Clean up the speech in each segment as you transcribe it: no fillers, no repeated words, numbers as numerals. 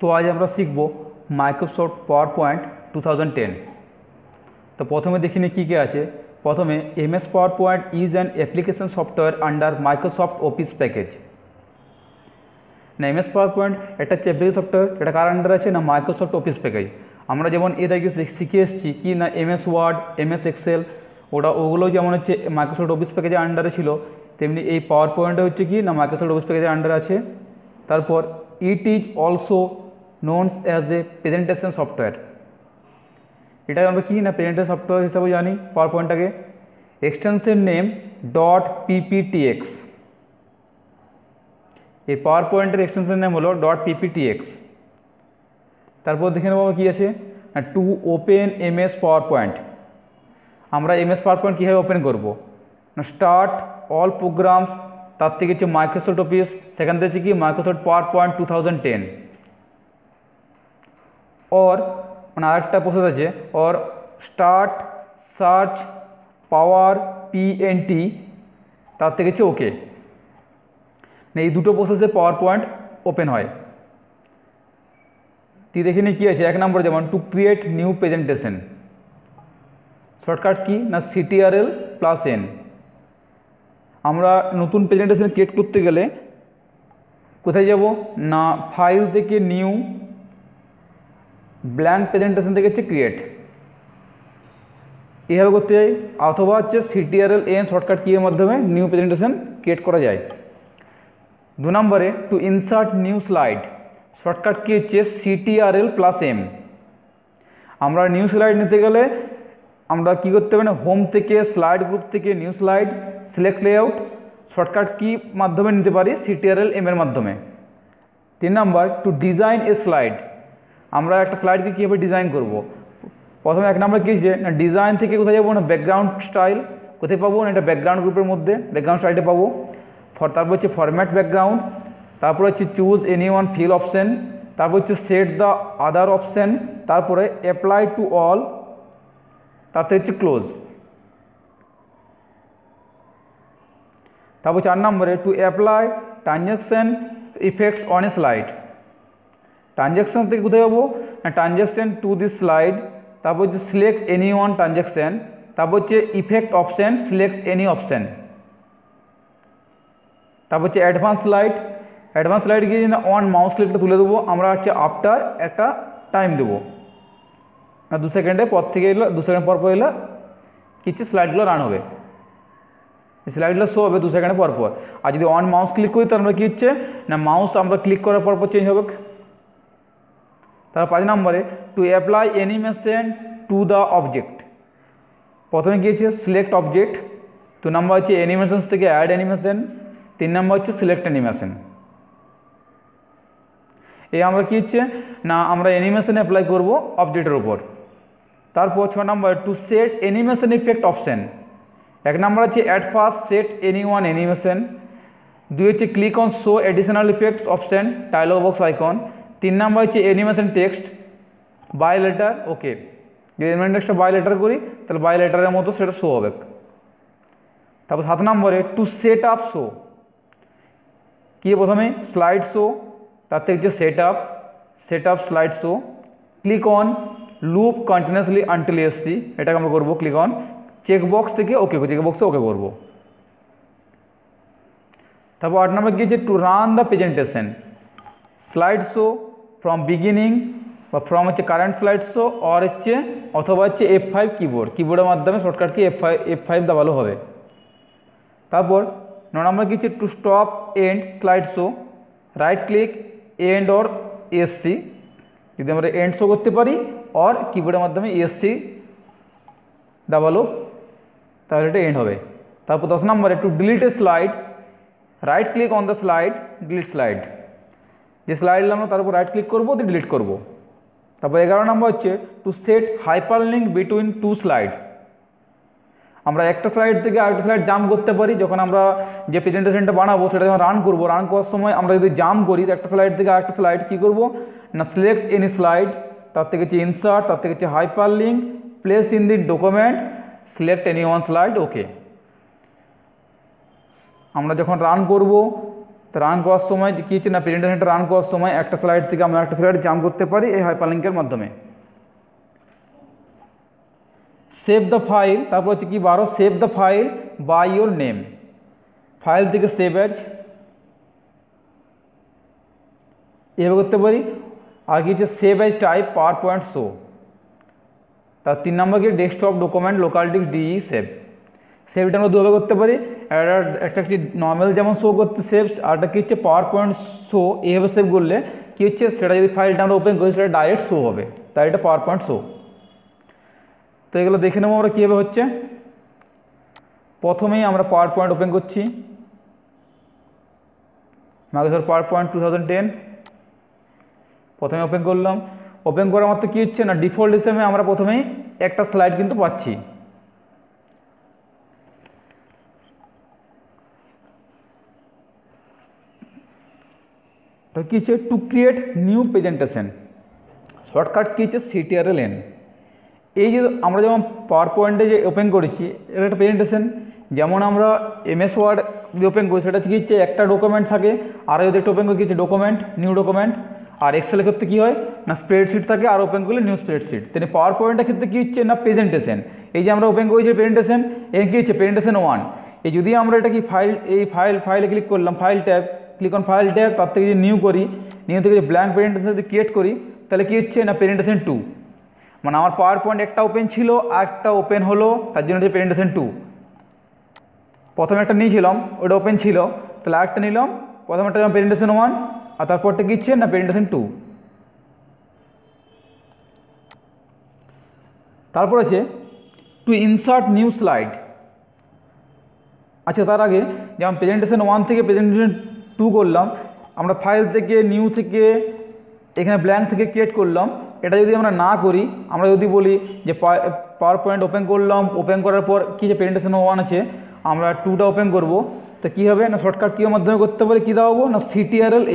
তো আজ আমরা শিখব মাইক্রোসফট পাওয়ার পয়েন্ট 2010। তো প্রথমে দেখিনি কী কী আছে। প্রথমে MS power point is an application software under Microsoft office package. না, এমএস পাওয়ার পয়েন্ট একটা অ্যাপ্লিকেশন সফটওয়্যার, এটা কার আন্ডার আছে? না, মাইক্রোসফট অফিস প্যাকেজ। আমরা যেমন এর আগে শিখে এসেছি কি না, এমএস ওয়ার্ড, এমএস এক্সেল, ওগুলো যেমন হচ্ছে মাইক্রোসফট অফিস প্যাকেজের আন্ডারে ছিল, তেমনি এই পাওয়ার পয়েন্টটা হচ্ছে কি না, মাইক্রোসফট অফিস প্যাকেজের আন্ডারে আছে। তারপর it is also known as a presentation software. এটা আমরা কি না, প্রেজেন্টেশন সফটওয়্যার হিসাবে জানি পাওয়ার পয়েন্টটাকে। Extension name .pptx। এই পাওয়ার পয়েন্টের এক্সটেনশন নেম হলো .pptx। তারপর দেখে নেব কী আছে, to open MS power point. আমরা এমএস পাওয়ার পয়েন্ট কীভাবে ওপেন করব না, স্টার্ট অল প্রোগ্রামস, তার থেকে হচ্ছে মাইক্রোসফট অফিস, সেখান থেকে হচ্ছে কি মাইক্রোসফট পাওয়ার পয়েন্ট 2010। और মানে আরেকটা প্রসেস আছে, और স্টার্ট সার্চ পাওয়ার পিএনটি, তার থেকে হচ্ছে ওকে। এই দুটো প্রসেসে পাওয়ার পয়েন্ট ওপেন হয়। তুই দেখে নিই কী আছে। এক নম্বর যেমন two create new presentation, shortcut key না CTRL+N। আমরা নতুন প্রেজেন্টেশন ক্রিয়েট করতে গেলে কোথায় যাব না, ফাইল থেকে নিউ, ব্ল্যাঙ্ক প্রেজেন্টেশন থেকে হচ্ছে ক্রিয়েট, এইভাবে করতে যাই। অথবা হচ্ছে CTRL+N শর্টকাট কিয়ের মাধ্যমে নিউ প্রেজেন্টেশন ক্রিয়েট করা যায়। দু নম্বরে to insert new slide, shortcut key হচ্ছে CTRL+M। আমরা নিউ স্লাইড নিতে গেলে আমরা কী করতে হবে না, হোম থেকে স্লাইড গ্রুপ থেকে new slide select layout, shortcut key মাধ্যমে নিতে পারি CTRL+M এর মাধ্যমে। 3 নম্বর টু ডিজাইন এ স্লাইড, আমরা একটা স্লাইডকে কীভাবে ডিজাইন করব। প্রথমে 1 নম্বর কী যে না, ডিজাইন থেকে কোথায় যাবো না, ব্যাকগ্রাউন্ড স্টাইল কোথায় পাবো না, এটা ব্যাকগ্রাউন্ড গ্রুপের মধ্যে ব্যাকগ্রাউন্ড স্টাইলটা পাবো। তারপর হচ্ছে ফরম্যাট ব্যাকগ্রাউন্ড, তারপর হচ্ছে choose any one fill option, তারপর হচ্ছে সেট দ্য আদার অপশান, তারপরে অ্যাপ্লাই টু অল, তাতে হচ্ছে ক্লোজ। তারপর 4 নম্বরে to apply transition effects on a slide, transition থেকে কোথায় যাবো না, ট্রানজ্যাকশান টু দিস স্লাইড, তারপর হচ্ছে সিলেক্ট এনি ওয়ান ট্রানজ্যাকশান, তারপর হচ্ছে effect option select any option. তারপর হচ্ছে অ্যাডভান্স স্লাইড, অ্যাডভান্স স্লাইড গিয়ে না অন মাউস ক্লিকটা তুলে দেবো, আমরা হচ্ছে আফটার একটা টাইম দেবো, 2 সেকেন্ডের পর থেকে এলো, 2 সেকেন্ড পর এলে কিছু স্লাইডগুলো রান হবে, স্লাইডগুলো শো হবে 2 সেকেন্ডের পর। আর যদি অন মাউস ক্লিক করি তাহলে আমরা কী হচ্ছে না, মাউস আমরা ক্লিক করার পর চেঞ্জ হবে। তারপর 5 নম্বরে to apply animation to the object, প্রথমে গিয়েছে সিলেক্ট অবজেক্ট, 2 নম্বর হচ্ছে অ্যানিমেশনস থেকে অ্যাড অ্যানিমেশন, 3 নম্বর হচ্ছে সিলেক্ট অ্যানিমেশন। এই আমরা কী হচ্ছে না, আমরা অ্যানিমেশন অ্যাপ্লাই করব অবজেক্টের উপর। তারপর 6 নম্বর to set animation effect option, 1 নম্বর হচ্ছে at first set any one animation, 2 হচ্ছে click on show additional effects option dialog box icon, 3 নম্বর হচ্ছে animation text by letter okay, যদি অ্যানিমেশন টেক্সটটা বাই লেটার করি তাহলে বাই লেটারের মতো সেটা শো হবে। তারপর 7 নম্বরে টু সেট আপ শো, কি প্রথমে স্লাইড শো, তার থেকে হচ্ছে set up slide show, click on loop continuously until SC, এটাকে আমরা করবো ক্লিক অন, চেকবক্স থেকে ওকে, চেকবক্সে ওকে করবো। তারপর 8 নম্বর গিয়েছে to run the presentation, slide show from beginning বা ফ্রম হচ্ছে কারেন্ট স্লাইড শো, আর হচ্ছে অথবা হচ্ছে F5 কিবোর্ডের মাধ্যমে শর্টকাট কি F5 দাবালো হবে। তারপর 9 নম্বর গিয়েছে to stop and slide show, right click and or ESC, যদি আমরা এন্ড শো করতে পারি আর কিবোর্ডের মাধ্যমে ESC দাবালো তাহলে এটা এন্ড হবে। তারপর 10 নম্বরে two delete A slide, right click on the slide delete slide, যে স্লাইড আমরা তার উপর রাইট ক্লিক করবো দিয়ে ডিলিট করবো। তারপর 11 নম্বর হচ্ছে to set hyperlink between 2 slides, আমরা একটা স্লাইড থেকে আরেকটা স্লাইড জাম্প করতে পারি, যখন আমরা যে প্রেজেন্টেশনটা বানাবো সেটা যখন রান করার সময় আমরা যদি জাম্প করি একটা স্লাইড থেকে আরেকটা স্লাইড কী করবো না, সিলেক্ট এনি স্লাইড, তার থেকে হচ্ছে ইনসার্ট, তার থেকে হচ্ছে hyperlink, place in the document, select any one slide okay. আমরা যখন রান করব তো রান করার সময় কী হচ্ছে না, প্রেজেন্টেশনটা রান করার সময় একটা স্লাইড থেকে আমরা একটা স্লাইড জাম্প করতে পারি এই হাইপারলিঙ্কের মাধ্যমে। সেভ দ্য ফাইল, তারপর হচ্ছে কি 12, save the file by your name. File থেকে সেভ অ্যাজ এভাবে করতে পারি। আর কি হচ্ছে save as type PowerPoint show. তার 3 নম্বর কি ডেস্কটপ ডকুমেন্ট লোকাল ডিস্ক ডিই সেভ। সেভটা আমরা দুভাবে করতে পারি, একটা কি নর্মাল যেমন শো করতে সেভ, আর একটা কি হচ্ছে পাওয়ার পয়েন্ট শো। এইভাবে সেভ করলে কী হচ্ছে, সেটা যদি ফাইলটা আমরা ওপেন করি সেটা ডাইরেক্ট শো হবে, তাই এটা পাওয়ার পয়েন্ট শো। তো এগুলো দেখে নেবো আমরা কীভাবে হচ্ছে। প্রথমেই আমরা পাওয়ার পয়েন্ট ওপেন করছি, মাইক্রোসফট পাওয়ার পয়েন্ট 2010 প্রথমে ওপেন করলাম। ওপেন করার মাত্র কী হচ্ছে না, ডিফল্ট হিসেবে আমরা প্রথমেই একটা স্লাইড কিন্তু পাচ্ছি। তো কী হচ্ছে, to create new presentation shortcut কী হচ্ছে CTRL-N। এই যে আমরা যেমন পাওয়ার পয়েন্টে যে ওপেন করেছি এটা একটা প্রেজেন্টেশন, যেমন আমরা MS ওয়ার্ড যে ওপেন করি সেটা কী হচ্ছে একটা ডকুমেন্ট থাকে, আর যদি একটা ওপেন করি কী হচ্ছে ডকুমেন্ট, নিউ ডকুমেন্ট। আর এক্সেলের ক্ষেত্রে কী হয় না স্প্রেডশিট থাকে, আর ওপেন করলে নিউ স্প্রেডশিট। তেমনি পাওয়ার পয়েন্টের ক্ষেত্রে কী হচ্ছে না প্রেজেন্টেশন। এই যে আমরা ওপেন করেছি প্রেজেন্টেশন, এখানে কী হচ্ছে প্রেজেন্টেশন 1। এই যদি আমরা এটা কি ফাইলে ক্লিক করলাম, file tab, click on file tab, তার থেকে যদি নিউ করি, নিউ থেকে যদি ব্ল্যাঙ্ক প্রেজেন্টেশন যদি ক্রিয়েট করি তাহলে কী হচ্ছে না প্রেজেন্টেশন 2। মানে আমার পাওয়ার পয়েন্ট একটা ওপেন ছিল আর একটা ওপেন হলো, তার জন্য হচ্ছে প্রেজেন্টেশন 2। প্রথমে একটা নিয়েছিলাম ওটা ওপেন ছিল, তাহলে আরেকটা নিলাম, প্রথমে একটা প্রেজেন্টেশন 1 আর তারপরটা কী হচ্ছে না প্রেজেন্টেশন 2। তারপর আছে টু ইনসার্ট নিউ স্লাইড। আচ্ছা তার আগে যেমন প্রেজেন্টেশন 1 থেকে প্রেজেন্টেশন 2 করলাম, আমরা ফাইল থেকে নিউ থেকে এখানে ব্ল্যাঙ্ক থেকে ক্রিয়েট করলাম। এটা যদি আমরা না করি, আমরা যদি বলি যে পাওয়ার পয়েন্ট ওপেন করলাম, ওপেন করার পর কী যে প্রেজেন্টেশন 1 আছে আমরা 2টা ওপেন করব, তো কী হবে না শর্টকাট কীর মাধ্যমে করতে পারি, কী দেওয়াবো না CTRL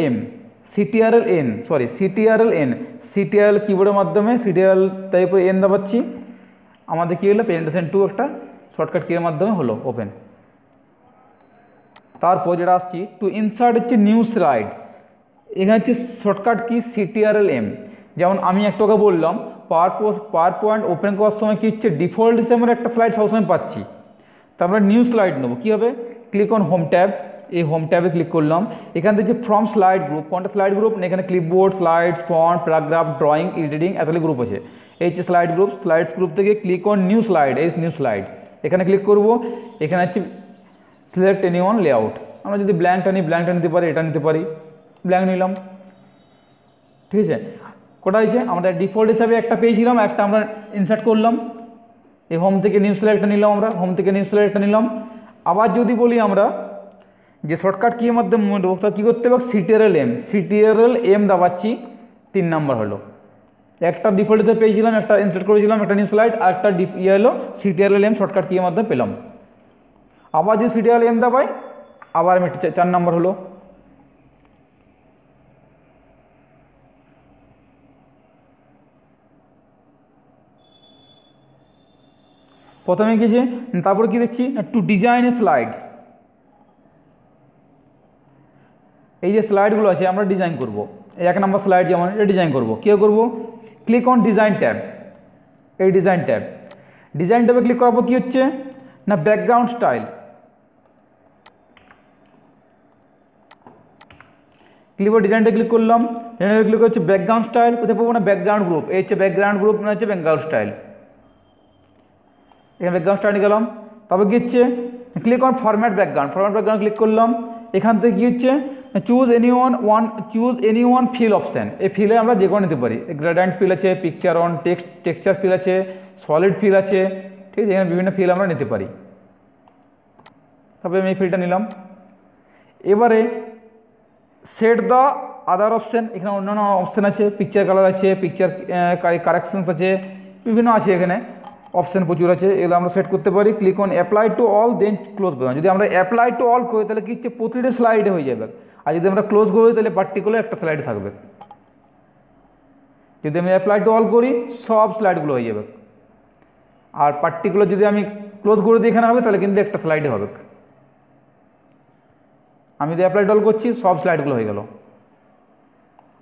কিবোর্ডের মাধ্যমে CTRL টাইপের N দাবাচ্ছি, আমাদের কী হলো প্রেজেন্টেশন 2 একটা শর্টকাট কির মাধ্যমে হলো ওপেন। তারপর যেটা আসছি টু ইনসার্ট হচ্ছে নিউ স্লাইড, এখানে হচ্ছে শর্টকাট কি CTRL-M। যেমন আমি একটাকে বললাম পাওয়ার পয়েন্ট ওপেন করার সময় কী হচ্ছে ডিফল্ট হিসেবে আমরা একটা স্লাইড সবসময় পাচ্ছি, তারপরে নিউ স্লাইড নেবো। কী হবে, ক্লিক অন হোম ট্যাব, এই হোম ট্যাবে ক্লিক করলাম, এখান থেকে ফ্রম স্লাইড গ্রুপ, কোনটা স্লাইড গ্রুপ না এখানে clipboard, slides, font, paragraph, drawing, editing এতগুলি গ্রুপ আছে। এই হচ্ছে স্লাইডস গ্রুপ থেকে ক্লিক অন নিউ স্লাইড, এই নিউ স্লাইড এখানে ক্লিক করব। এখানে হচ্ছে সিলেক্ট এনি ওয়ান লেআউট, আমরা যদি ব্ল্যাঙ্কটা নিই ব্ল্যাঙ্কটা নিতে পারি, এটা নিতে পারি, ব্ল্যাঙ্ক নিলাম। ঠিক আছে, কোটা হয়েছে আমাদের ডিফল্ট হিসাবে একটা পেয়েছিলাম, একটা আমরা ইনসার্ট করলাম। এই হোম থেকে নিউ স্লাইডটা নিলাম, আমরা হোম থেকে নিউ স্লাইডটা নিলাম। আবার যদি বলি আমরা যে শর্টকাট কী মাধ্যমে কী করতে হবে CTRL-M দাবাচ্ছি, 3 নাম্বার হলো। একটা ডিফল্ট হিসেবে পেয়েছিলাম, একটা ইনসার্ট করেছিলাম, একটা নিউ স্লাইড, আর একটা হলো CTRL-M শর্টকাট কী মাধ্যমে পেলাম। আবার যদি CTRL-M দাবাই আবার আমি 4 নাম্বার হলো। প্রথমে গেছে, তারপর কি দেখছি টু ডিজাইন এ স্লাইড। এই যে স্লাইডগুলো আছে আমরা ডিজাইন করব, এই 1 নম্বর স্লাইড যেমন এটা ডিজাইন করব। কী করব, ক্লিক অন ডিজাইন ট্যাব, এই ডিজাইন ট্যাবে ক্লিক করার পর কী হচ্ছে না ব্যাকগ্রাউন্ড স্টাইল, ডিজাইনটা ক্লিক করলাম, ক্লিক হচ্ছে ব্যাকগ্রাউন্ড স্টাইল, কোথায় পাবো না ব্যাকগ্রাউন্ড গ্রুপ, এই হচ্ছে ব্যাকগ্রাউন্ড গ্রুপ মানে হচ্ছে ব্যাকগ্রাউন্ড স্টাইল, এখানে ব্যাকগ্রাউন্ড স্টাইল গেলাম। তারপর কী হচ্ছে click on format background click করলাম। এখান থেকে কী হচ্ছে choose any one fill option, এই ফিলে আমরা যে কোনো নিতে পারি, গ্রেডিয়েন্ট ফিল আছে, পিকচার অন টেক্সচার ফিল আছে, সলিড ফিল আছে, ঠিক আছে, এখানে বিভিন্ন ফিল আমরা নিতে পারি। তারপরে আমি এই ফিলটা নিলাম। এবারে সেট দ্য আদার অপশান, এখানে অন্যান্য অপশান আছে, পিকচার কালার আছে, পিকচার কারেকশনস আছে, বিভিন্ন আছে, এখানে অপশান প্রচুর আছে, এগুলো আমরা সেট করতে পারি। Click on apply to all, then close করলাম। যদি আমরা অ্যাপ্লাই টু অল করি তাহলে কী হচ্ছে প্রতিটা স্লাইডে হয়ে যাবে, আর যদি আমরা ক্লোজ করি তাহলে পার্টিকুলার একটা স্লাইডে থাকবে। যদি আমি অ্যাপ্লাই টু অল করি সব স্লাইডগুলো হয়ে যাবে, আর পার্টিকুলার যদি আমি ক্লোজ করে দিই এখানে হবে তাহলে কিন্তু একটা স্লাইডে হবে। আমি যদি অ্যাপ্লাই টল করছি সব স্লাইডগুলো হয়ে গেল।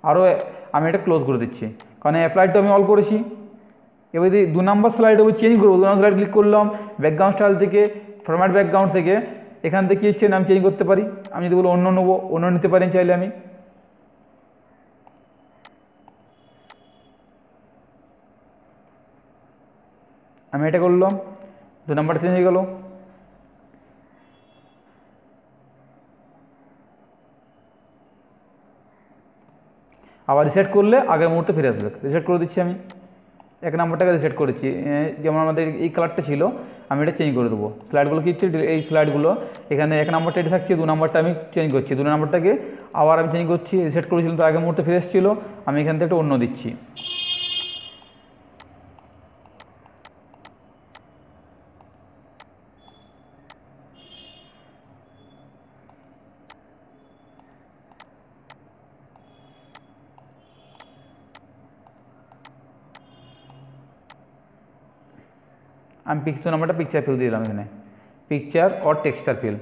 আরও আমি এটা ক্লোজ করে দিচ্ছি, কারণ অ্যাপ্লাইড আমি অল করেছি। এবার যদি 2 নম্বর স্লাইড আমি চেঞ্জ করবো, 2 নম্বর স্লাইড ক্লিক করলাম, ব্যাকগ্রাউন্ড স্টাইল থেকে ফরম্যাট ব্যাকগ্রাউন্ড থেকে এখান থেকে কী হচ্ছে আমি চেঞ্জ করতে পারি। আমি যদি বলো অন্য নেবো, অন্য নিতে পারি চাইলে আমি এটা করলাম, 2 নম্বরটা চেঞ্জ হয়ে গেল। আবার রিসেট করলে আগের মুহূর্তে ফিরে আসবে। রিসেট করে দিচ্ছি আমি, 1 নম্বরটাকে রিসেট করেছি, যেমন আমাদের এই কালারটা ছিল আমি এটা চেঞ্জ করে দেবো। স্লাইডগুলো কী হচ্ছে, এই স্লাইডগুলো এখানে 1 নম্বরটা এটা থাকছে, 2 নম্বরটা আমি চেঞ্জ করছি, 2 নম্বরটাকে আবার আমি চেঞ্জ করছি। রিসেট করেছিলাম তো আগের মুহূর্তে ফিরে এসেছিলো, আমি এখান থেকে একটা অন্য দিচ্ছি। আমি পিকচার নাম্বারটা পিকচার ফিল দিয়ে দিলাম, এখানে পিকচার অর টেক্সচার ফিল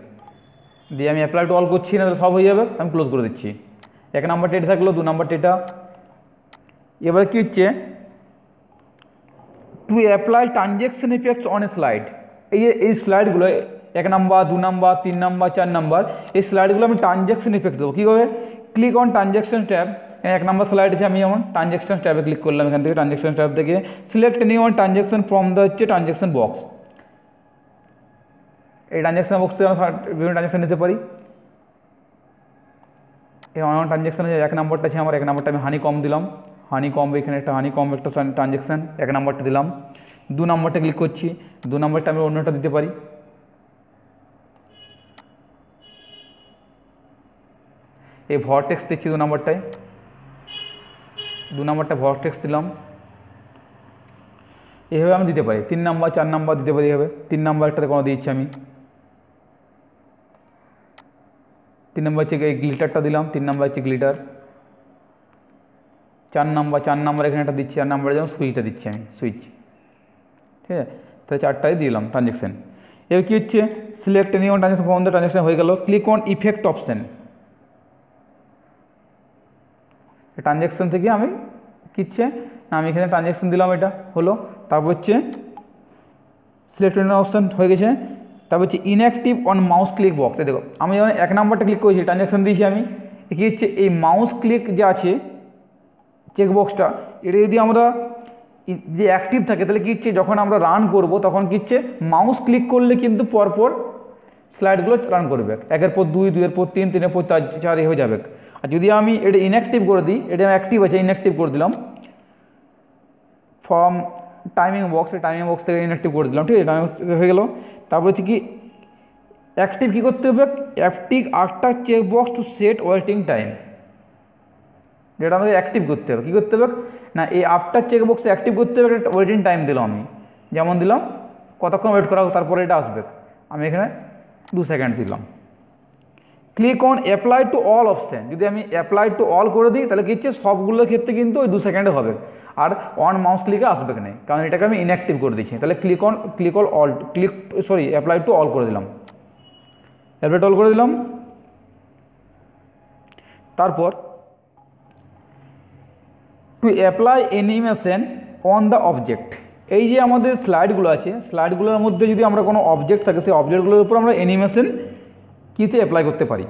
দিয়ে আমি অ্যাপ্লাই টু অল করছি না, সব হয়ে যাবে। আমি ক্লোজ করে দিচ্ছি। 1 নম্বরটা এটা থাকলো, 2 নম্বরটা এটা। এবার কী হচ্ছে, to apply transaction effects on a slide. এই স্লাইডগুলো 1 নম্বর, 2 নম্বর, 3 নম্বর, 4 নম্বর, এই স্লাইডগুলো আমি ট্রানজ্যাকশন ইফেক্ট দেবো। কীভাবে, click on transaction tab. 1 number slide আছে, আমি যেমন ট্রানজ্যাকশন ট্যাবে ক্লিক করলাম, এখান থেকে ট্রানজ্যাকশন ট্যাব থেকে select any one transaction from the হচ্ছে ট্রানজ্যাকশন বক্স। এই ট্রানজ্যাকশন বক্স থেকে আমরা বিভিন্ন ট্রানজ্যাকশন নিতে পারি। এই অনলাইন ট্রানজ্যাকশন 1 নম্বরটা আছে আমার, 1 নম্বরটা আমি হানি কম দিলাম, হানি কম, এখানে একটা হানি কম একটা ট্রানজ্যাকশন 1 নম্বরটা দিলাম। 2 নম্বরটা ক্লিক করছি, 2 নম্বরটা আমি অন্যটা দিতে পারি। এই ভরটেক্স দিচ্ছি 2 নম্বরটায়, 2 নম্বরটা ভরটেক্স দিলাম। এইভাবে আমি দিতে পারি। 3 নম্বর, 4 নম্বর দিতে পারি এভাবে। 3 নম্বরটাতে কোনো দিচ্ছি আমি, 3 নম্বর হচ্ছে এই গ্লিটারটা দিলাম, 3 নম্বর হচ্ছে গ্লিটার। 4 নম্বর এখানে একটা দিচ্ছি, 4 নম্বরে যেমন সুইচটা দিচ্ছি আমি, সুইচ। ঠিক আছে, তাহলে 4টাই দিলাম ট্রানজ্যাকশন। এবার কী হচ্ছে, select any one transaction from the transaction হয়ে গেল। Click on effect option. Transaction থেকে আমি কিচ্ছে আমি এখানে ট্রানজ্যাকশন দিলাম, এটা হলো। তারপর হচ্ছে সিলেক্ট এনি অপশান হয়ে গেছে। তারপর হচ্ছে inactive on mouse click box. দেখো আমি যখন 1 নম্বরটা ক্লিক করেছি, ট্রানজ্যাকশন দিয়েছি আমি, কী হচ্ছে এই মাউস ক্লিক যে আছে চেকবক্সটা, এটা যদি আমরা যে অ্যাক্টিভ থাকে তাহলে কী হচ্ছে যখন আমরা রান করব তখন কী হচ্ছে মাউস ক্লিক করলে কিন্তু পরপর স্লাইডগুলো রান করবে, 1-এর পর 2, 2-এর পর 3, 3-এর পর 4 হয়ে যাবে। আর যদি আমি এটা ইনঅ্যাক্টিভ করে দিই, এটা অ্যাক্টিভ আছে, ইনঅ্যাক্টিভ করে দিলাম from timing box, timing box থেকে ইনঅ্যাক্টিভ করে দিলাম। ঠিক আছে, টাইমিং বক্স হয়ে গেল। তারপর হচ্ছে কি অ্যাক্টিভ কী করতে হবে, active after checkbox to set waiting time, যেটা আমাদের অ্যাক্টিভ করতে হবে। কী করতে হবে না, এই আফটার চেকবক্সে অ্যাক্টিভ করতে হবে, একটা ওয়েটিং টাইম দিলাম আমি, যেমন দিলাম কতক্ষণ ওয়েট করা হোক তারপরে এটা আসবে, আমি এখানে 2 সেকেন্ড দিলাম। Click on apply to all option. যদি আমি অ্যাপ্লাই টু অল করে দিই তাহলে কী হচ্ছে সবগুলোর ক্ষেত্রে কিন্তু ওই 2 সেকেন্ডে হবে, আর অন মাউস ক্লিকে আসবে না, কারণ এটাকে আমি ইনঅ্যাক্টিভ করে দিচ্ছি। তাহলে অ্যাপ্লাই টু অল করে দিলাম, অ্যাপ্লাই টু অল করে দিলাম। তারপর to apply animation on the object. এই যে আমাদের স্লাইডগুলো আছে, স্লাইডগুলোর মধ্যে যদি আমরা কোনো অবজেক্ট থাকে সেই অবজেক্টগুলোর উপর আমরা অ্যানিমেশন কীতে অ্যাপ্লাই করতে পারি।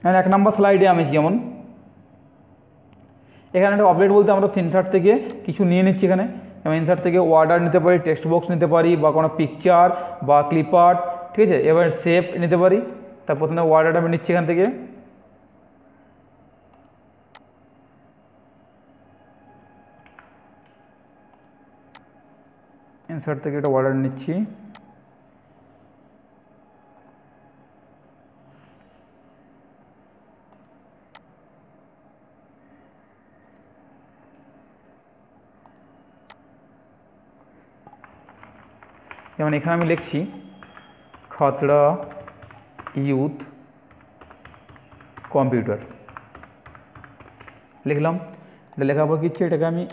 মানে 1 নম্বর স্লাইডে আমি যেমন এখানে একটা অবজেক্ট বলতে আমরা ইনসার্ট থেকে কিছু নিয়ে নিচ্ছি। এখানে আমি ইনসার্ট থেকে ওয়ার্ডার নিতে পারি, টেক্সট বক্স নিতে পারি, বা কোনো পিকচার বা ক্লিপ আর্ট। ঠিক আছে, এবার শেপ নিতে পারি। তার প্রথমে ওয়ার্ডারটা আমি নিচ্ছি এখান থেকে, ইনসার্ট থেকে একটা ওয়ার্ডার নিচ্ছি। যেমন এখানে আমি লিখছি খতড়া ইউথ কম্পিউটার, লিখলাম। এটা লেখার পর কিচ্ছে এটাকে আমি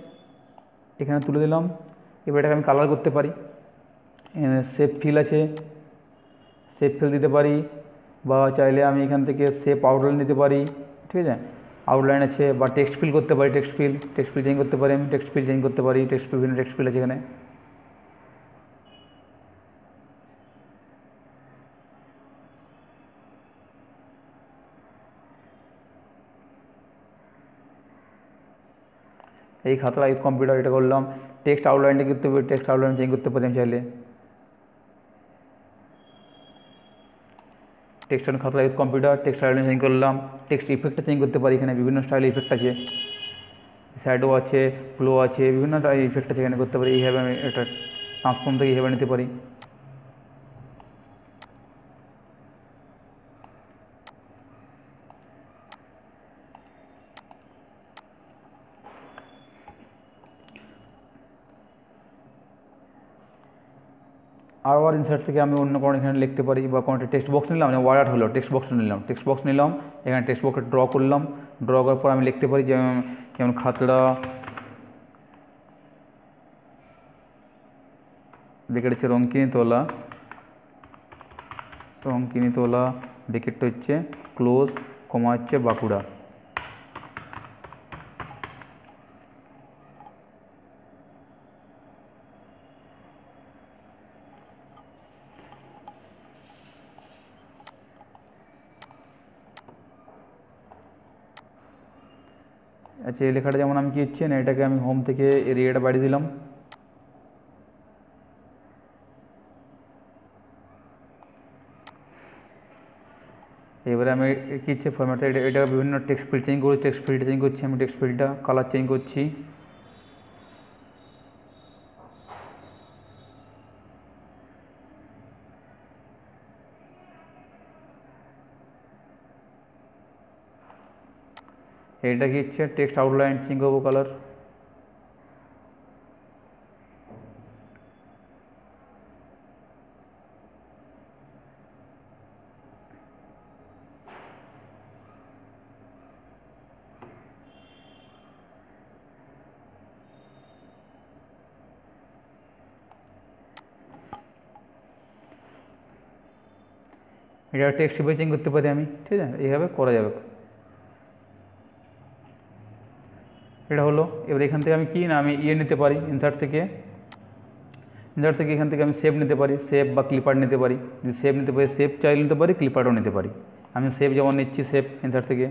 এখানে তুলে দিলাম। এবার এটাকে আমি কালার করতে পারি, শেপ ফিল আছে, শেপ ফিল দিতে পারি, বা চাইলে আমি এখান থেকে শেপ আউটলাইন দিতে পারি, ঠিক আছে, আউটলাইন আছে, বা টেক্সট ফিল করতে পারি, টেক্সট ফিল চেঞ্জ করতে পারি, আমি টেক্সট ফিল চেঞ্জ করতে পারি, বিভিন্ন টেক্সট ফিল আছে এখানে। এই খাতা ইউজ কম্পিউটার এটা করলাম। টেক্সট আউটলাইনটা করতে পারি, টেক্সট আউটলাইন চেঞ্জ করতে পারি আমি চাইলে। টেক্সট খাতা use computer, text outline change করলাম। টেক্সট ইফেক্টটা চেঞ্জ করতে পারি, এখানে বিভিন্ন স্টাইল ইফেক্ট আছে, শ্যাডো আছে, ফ্লো আছে, বিভিন্ন ইফেক্ট আছে এখানে করতে পারি। এইভাবে আমি এটা ট্রান্সফর্ম থেকে এইভাবে নিতে পারি। আবার ইনসার্ট থেকে আমি অন্য কোনো এখানে লিখতে পারি, বা কোনো টেক্সট বক্স নিলাম, ওয়ার্ড হলো টেক্সট বক্স নিলাম, এখানে টেক্সট বক্সটা ড্র করলাম। ড্র করার পর আমি লিখতে পারি যেমন খাতড়া ব্রেকেট হচ্ছে রঙ্কিনী তোলা, ব্রেকেটটা হচ্ছে ক্লোজ, কমা হচ্ছে বাঁকুড়া। আচ্ছা, এই লেখাটা যেমন আমি কি হচ্ছে না, এটাকে আমি হোম থেকে এরিয়াটা বাড়িয়ে দিলাম। এবারে আমি কি হচ্ছে ফরম্যাটটা এটা বিভিন্ন টেক্সট ফিল্ড চেঞ্জ করছি, আমি টেক্সট ফিল্ডটা কালার চেঞ্জ করছি। এটা কি হচ্ছে টেক্সট আউটলাইন চেঞ্জ করবো কালার। এটা টেক্সট হিসেবে চেঞ্জ করতে পারি আমি, ঠিক আছে, এইভাবে করা যাবে। এটা হলো। এবার এখান থেকে আমি কি না আমি নিতে পারি ইনসার্ট থেকে এখান থেকে আমি সেভ নিতে পারি, সেভ বা ক্লিপার নিতে পারি। যদি সেভ নিতে পারি, সেভ চাইলে নিতে পারি, ক্লিপারও নিতে পারি। আমি সেভ যেমন নিচ্ছি, সেভ ইনসার্ট থেকে।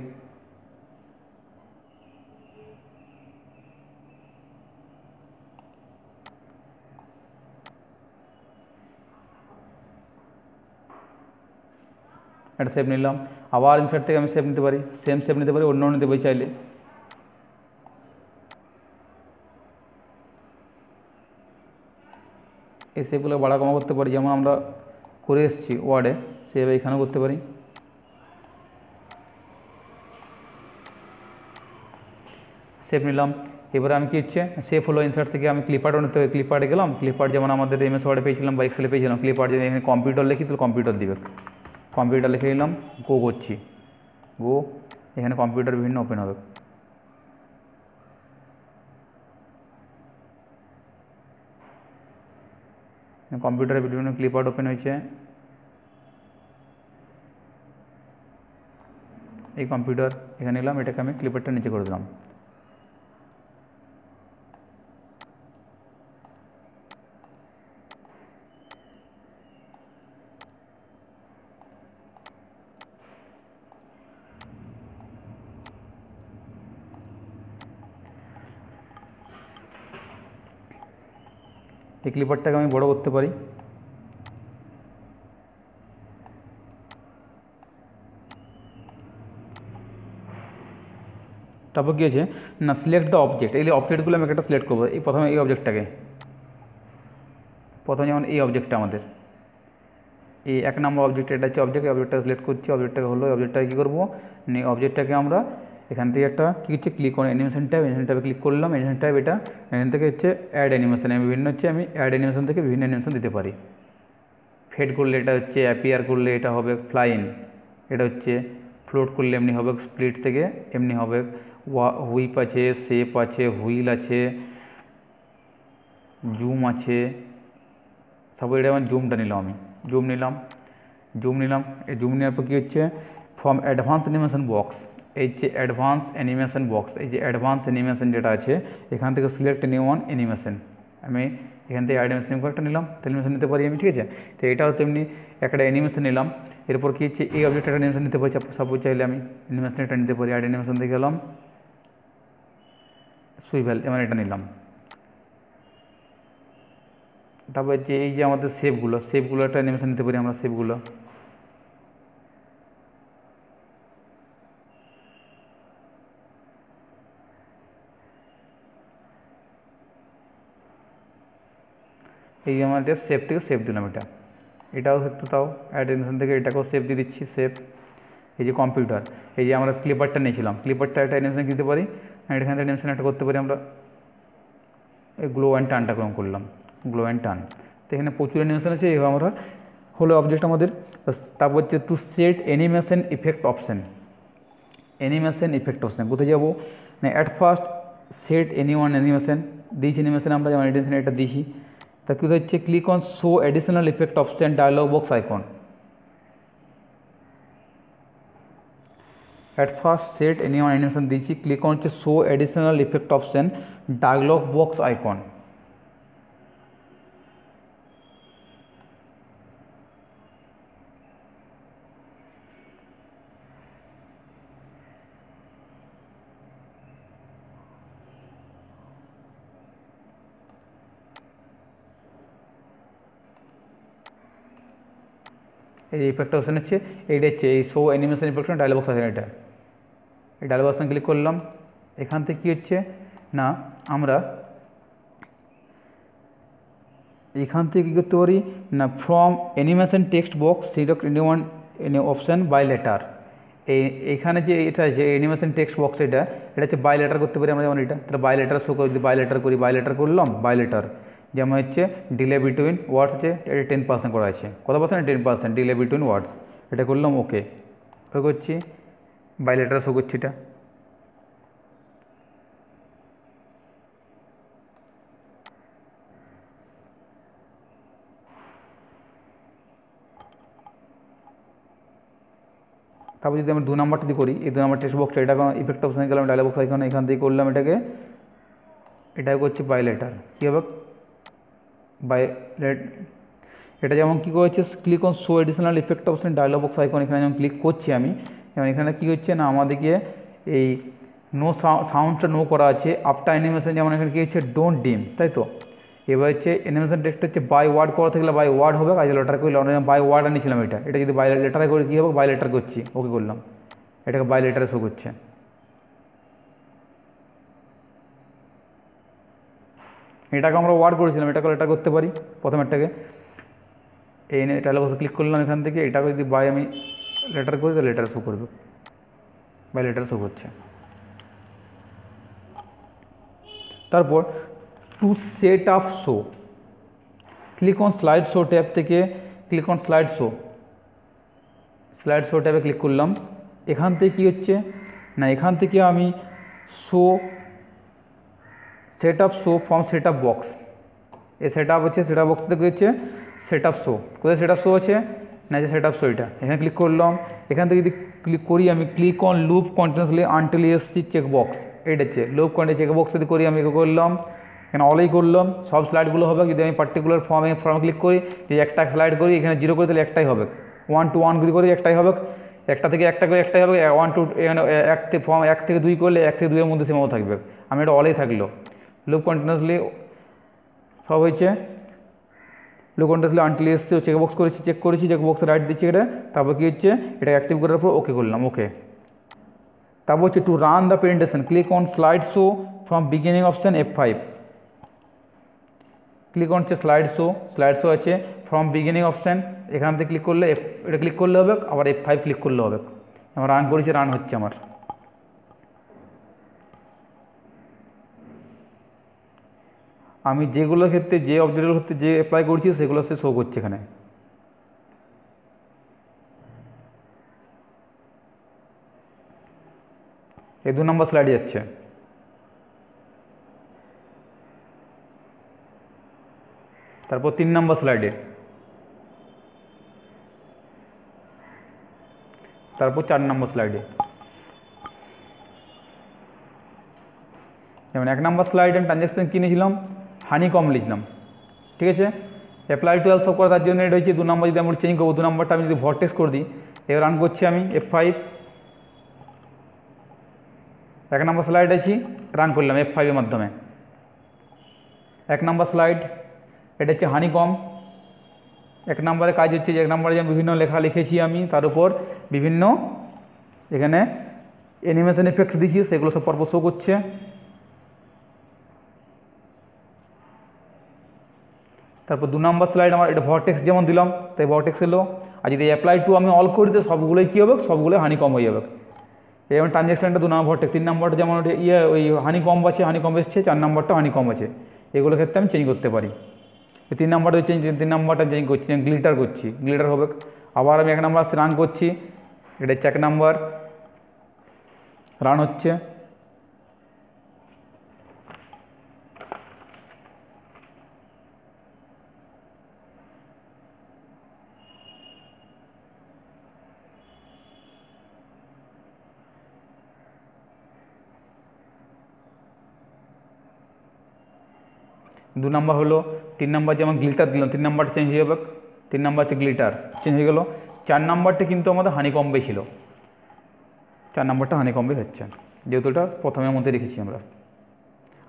একটা সেভ নিলাম। আবার ইনসার্ট থেকে আমি সেভ নিতে পারি, সেভ নিতে পারি, অন্য নিতে পারি চাইলে। এই সেভগুলো বাড়া কমা করতে পারি, যেমন আমরা করে এসেছি ওয়ার্ডে, সেভ এখানেও করতে পারি। সেভ নিলাম। এবারে আমি কি হচ্ছে সেভ হলো, ইনসার্ট থেকে আমি ক্লিপারও নিতে হবে, ক্লিপারে গেলাম। ক্লিপার যেমন আমাদের এমএস ওয়ার্ডে পেয়েছিলাম বা এক্সেলে পেয়েছিলাম, ক্লিপার যদি এখানে কম্পিউটার লিখি তাহলে কম্পিউটার দিবে, কম্পিউটার লিখে নিলাম, গো করছি, গো। এখানে কম্পিউটার বিভিন্ন ওপেন হবে। কম্পিউটারে বিভিন্ন ক্লিপার ওপেন হয়েছে। এই কম্পিউটার এখানে নিলাম, এটাকে আমি ক্লিপারটা নিচে করে দিলাম। এই ক্লিপারটাকে আমি বড় করতে পারি। তারপর কী হয়েছে না, সিলেক্ট দ্য অবজেক্ট। এই অবজেক্টগুলো আমি একটা সিলেক্ট করবো। এই প্রথমে এই অবজেক্টটাকে, প্রথমে যেমন এই অবজেক্টটা আমাদের এই 1 নম্বর অবজেক্ট, এটা হচ্ছে অবজেক্ট। অবজেক্টটা সিলেক্ট করছি, অবজেক্টটাকে হলো, অবজেক্টটাকে কী করবো, অবজেক্টটাকে আমরা এখান থেকে একটা কী হচ্ছে ক্লিক করে অ্যানিমেশন ট্যাবে ক্লিক করলাম। অ্যানিমেশন ট্যাব এটা এখান থেকে হচ্ছে অ্যাড অ্যানিমেশন, বিভিন্ন হচ্ছে আমি অ্যাড অ্যানিমেশন থেকে বিভিন্ন অ্যানিমেশন দিতে পারি। ফেড করলে এটা হচ্ছে অ্যাপিয়ার করলে এটা হবে ফ্লাইন, এটা হচ্ছে ফ্লোট করলে এমনি হবে, স্প্লিট থেকে এমনি হবে। হুইপ আছে, শেপ আছে, হুইল আছে, জুম আছে, সব এটা আমার জুমটা নিলাম, আমি জুম নিলাম। জুম নিলাম, এই জুম নেওয়ার পর কী হচ্ছে ফ্রম অ্যাডভান্স অ্যানিমেশন বক্স, এই যে অ্যাডভান্স অ্যানিমেশন বক্স, এই যে অ্যাডভান্স অ্যানিমেশন যেটা আছে এখান থেকে সিলেক্ট নিউ ওয়ান অ্যানিমেশন, আমি এখান থেকে অ্যানিমেশন একটা নিলাম, অ্যানিমেশন নিতে পারি আমি, ঠিক আছে। তো এটা হচ্ছে এমনি একটা অ্যানিমেশন নিলাম, এরপর কী হচ্ছে এই অবজেক্ট একটা অ্যানিমেশন নিতে পারি, সাপোজ চাইলে আমি অ্যানিমেশন এটা নিতে পারি, অ্যাড অ্যানিমেশন দিয়ে গেলাম সুইভেল, এবার এটা নিলাম। তারপর যে এই যে আমাদের শেপগুলো একটা অ্যানিমেশন নিতে পারি আমরা, শেপগুলো এই আমাদের শেপ থেকে শেপ দিলাম, এটাও হচ্ছে তাও অ্যাড অ্যানিমেশন থেকে এটাকেও শেপ দিয়ে দিচ্ছি, শেপ। এই যে কম্পিউটার, এই যে আমরা ক্লিপারটা নিয়েছিলাম, ক্লিপারটা একটা অ্যানিমেশন দিতে পারি, এখান থেকে অ্যানিমেশন একটা করতে পারি আমরা, এই গ্লো অ্যান্ড টানটা করলাম, গ্লো অ্যান্ড টান। তো এখানে প্রচুর অ্যানিমেশন আছে, এইভাবে আমরা হলো অবজেক্ট আমাদের। তারপর হচ্ছে to set animation effect option, animation effect option কোথায় যাবো না, at first set any one animation দিয়েছি, অ্যানিমেশন আমরা যেমন অ্যানিমেশন এটা দিয়েছি, তা কী হচ্ছে click on show additional effect option dialog box icon, at first set any one animation দিয়েছি, ক্লিক অন হচ্ছে show additional effect option dialog box icon. এই ইফেক্ট অপশান হচ্ছে এইটা, হচ্ছে এই show animation effect dialog box আছে, এটা এই ডায়লগ অপশান ক্লিক করলাম। এখান থেকে কী হচ্ছে না আমরা এখান থেকে কী করতে পারি না from animation text box select any one option by letter, এইখানে যে এটা যে অ্যানিমেশন টেক্সট বক্স এটা হচ্ছে বাই লেটার করতে পারি আমরা, যেমন এটা তাহলে বাই লেটার শো করে, বাই লেটার করি, বাই লেটার করলাম, বাই লেটার যেমন হচ্ছে ডিলে বিটুইন ওয়ার্ডস হচ্ছে এটা 10% করা আছে, কত পার্সেন্ট 10% ডিলে বিটুইন ওয়ার্ডস, এটা করলাম ওকে, ওকে করছি, বাই লেটার শো করছি এটা। তারপর যদি আমি 2 নম্বরটা দিয়ে করি, এই 2 নম্বর টেক্সট বক্সটা এটা ইফেক্ট অপশানে গেলাম, ডায়লগ বক্স আইকনে এখান থেকে করলাম এটাকে, এটাকে করছি বাই লেটার, কী হবে বাই লেট, এটা যেমন কী করেছে click on show additional effect option dialogue box icon, এখানে যেমন ক্লিক করছি আমি, যেমন এখানে কী হচ্ছে না আমাদেরকে এই নো সাউন্ডটা নো করা আছে, আফটার অ্যানিমেশন যেমন এখানে কী হচ্ছে ডোন্ট ডিম, তাই তো। এবার হচ্ছে অ্যানিমেশন টেক্সট হচ্ছে বাই ওয়ার্ড করা থাকলে বাই ওয়ার্ড হবে, কাজে লেটার করলে বাই ওয়ার্ড আনিয়েছিলাম, এটা যদি বাই লেটারে করে কী হবে বাই লেটার করছি, ওকে করলাম, এটাকে বাই লেটারে শো করছে। এটাকে আমরা ওয়ার্ড করেছিলাম, এটাকে লেটার করতে পারি, প্রথমেরটাকে এই ডায়লগ বক্সে ক্লিক করলাম, এখান থেকে এটাকে যদি বাই আমি লেটার করি তো লেটার শো করবে, বাই লেটার শো করছে। তারপর to set up show, click on slide show tab থেকে click on slide show, slide show ট্যাবে ক্লিক করলাম, এখান থেকে কী হচ্ছে না এখান থেকে আমি show set up show from set up box, এই সেট আপ হচ্ছে সেট আপ বক্স থেকে হচ্ছে সেট আপ শো, কোথায় সেট আপ শো আছে না যে সেট আপ শো, এটা এখানে ক্লিক করলাম, এখান থেকে যদি ক্লিক করি আমি click on loop continuously until এসছি চেক বক্স, এইটা হচ্ছে লুপ কন্টিনিউ চেক বক্স যদি করি আমি একে করলাম, এখানে অলেই করলাম, সব স্লাইডগুলো হবে, যদি আমি পার্টিকুলার ফর্মে ক্লিক করি যদি একটা স্লাইড করি এখানে 0 করে তাহলে একটাই হবে, 1 to 1 যদি করি একটাই হবে, একটা থেকে একটা করে একটাই হবে, 1 to এখানে 1 থেকে 2 করলে 1 থেকে 2 এর মধ্যে সীমাও থাকবে, আমি এটা অলেই থাকলো, লুপ কন্টিনিউসলি সব হয়েছে, লুপ কন্টিনিউসলি আনটিল এসছে চেক বক্স করেছি, চেক করেছি, চেক বক্সে রাইট দিচ্ছি এটা, তারপর কী হচ্ছে এটা অ্যাক্টিভ করার পর ওকে করলাম, ওকে। তারপর হচ্ছে to run the presentation click on slide show from beginning option F5, click on হচ্ছে স্লাইড শো আছে ফ্রম বিগিনিং অপশান, এখান থেকে ক্লিক করলে এটা ক্লিক করলে হবে, আবার F5 ক্লিক করলে হবে, আমার রান করেছি, রান হচ্ছে আমার। আমি যেগুলোর ক্ষেত্রে যে অবজেক্টের ক্ষেত্রে যে অ্যাপ্লাই করছি সেগুলো সে শো করছে এখানে। এই 2 নম্বর স্লাইডে যাচ্ছে, তারপর 3 নম্বর স্লাইডে, তারপর 4 নম্বর স্লাইডে, যেমন 1 নম্বর স্লাইডে আমি ট্রানজ্যাকশন কী নিয়েছিলাম, হানিকম লিখলাম, ঠিক আছে। অ্যাপ্লাই টু অল সব করা তার জন্য এটা হচ্ছে 2 নম্বর। যদি আমি চেঞ্জ করবো 2 নম্বরটা আমি যদি ভর্টেক্স করে দিই, এবার রান করছি আমি F5, 1 নম্বর স্লাইড আছি, রান করলাম F5 এর মাধ্যমে। 1 নম্বর স্লাইড, এটা হচ্ছে হানিকম। 1 নম্বরে কাজ হচ্ছে যে 1 নম্বরে যেমন বিভিন্ন লেখা লিখেছি আমি, তার উপর বিভিন্ন এখানে অ্যানিমেশন এফেক্ট দিয়েছি, সেগুলো সব পরপর শো করছে। তারপর 2 নম্বর স্লাইড আমার এটা ভর্টেক্স যেমন দিলাম তাই ভর্টেক্স এলো। আর যদি অ্যাপ্লাই টু আমি অল করি তো সবগুলোই কী হবে, সবগুলোই হানিকম হয়ে যাবে। যেমন ট্রানজ্যাকশনটা 2 নম্বর ভর্টেক্স, 3 নম্বরটা যেমন ওই হানিকম আছে, হানিকম এসছে, 4 নম্বরটা হানিকম আছে, এগুলোর ক্ষেত্রে আমি চেঞ্জ করতে পারি। 3 নম্বরটা চেঞ্জ, 3 নম্বরটা চেঞ্জ করছি, গ্লিটার করছি, গ্লিটার হবে। আবার আমি 1 নম্বর রান করছি, এটা হচ্ছে 1 নম্বর রান হচ্ছে। দু নম্বর হলো, 3 নম্বর যেমন গ্লিটার দিলাম, 3 নম্বরটা চেঞ্জ হয়ে যাবে, 3 নম্বর হচ্ছে গ্লিটার চেঞ্জ হয়ে গেল। 4 নম্বরটা কিন্তু আমাদের হানিকম্বে ছিল, 4 নম্বরটা হানিকম্বে হচ্ছে, যেহেতু এটা প্রথমের মধ্যে রেখেছি আমরা।